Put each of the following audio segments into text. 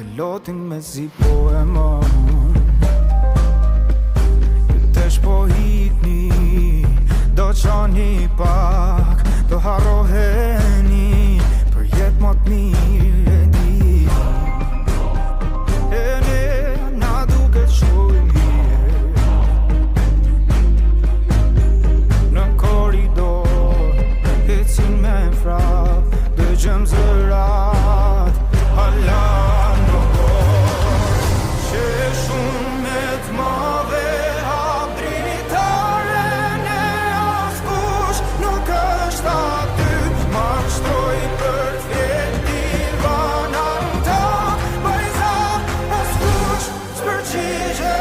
e lotin me zi po e mon. Tesh po hitni, do qani pak, do harroheni për jet më të mirë e di. E ne na duket shumë mirë në korridor, ecim me frap, dëgjëm zërat, hala në bor. Që shumë me të madhe hap drinitare ne askush nuk është aty. Marshtroj për t'vjeti vana në ta, bajza askush s'përgjigjet.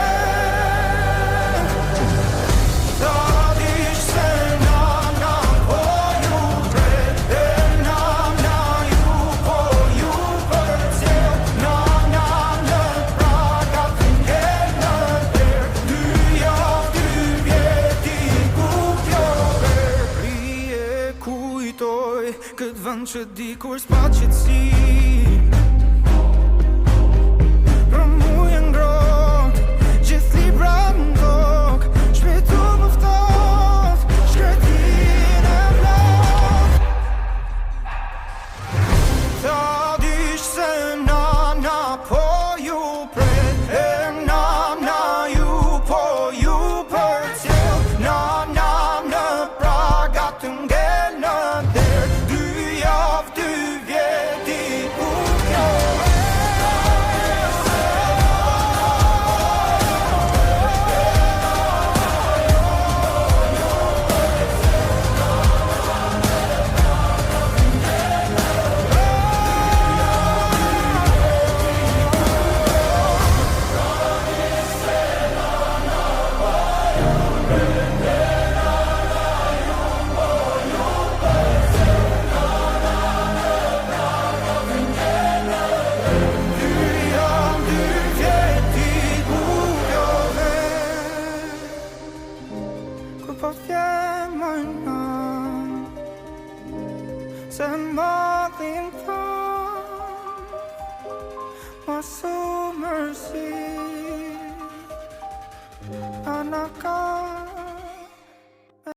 Ta dish se nana po ju pret, e nana ju po ju përcjell. Nana në praga t'ngel në der, 2 javë 2 vjeti ku kjo ver. Rije kujtoj këtë vend që dikur s'pa qetësi, për mu e ngrot, gjithë libra m'dok, shpejtu më ftoft, shkretin e vlot. Ta dish se nana po ju pret, e nana ju po ju përcjell. Nana në praga t'ngel në der, 2 javë 2 vjeti ku kjo po t'jem më nan, se madhin tan, mos u mërzi, anaka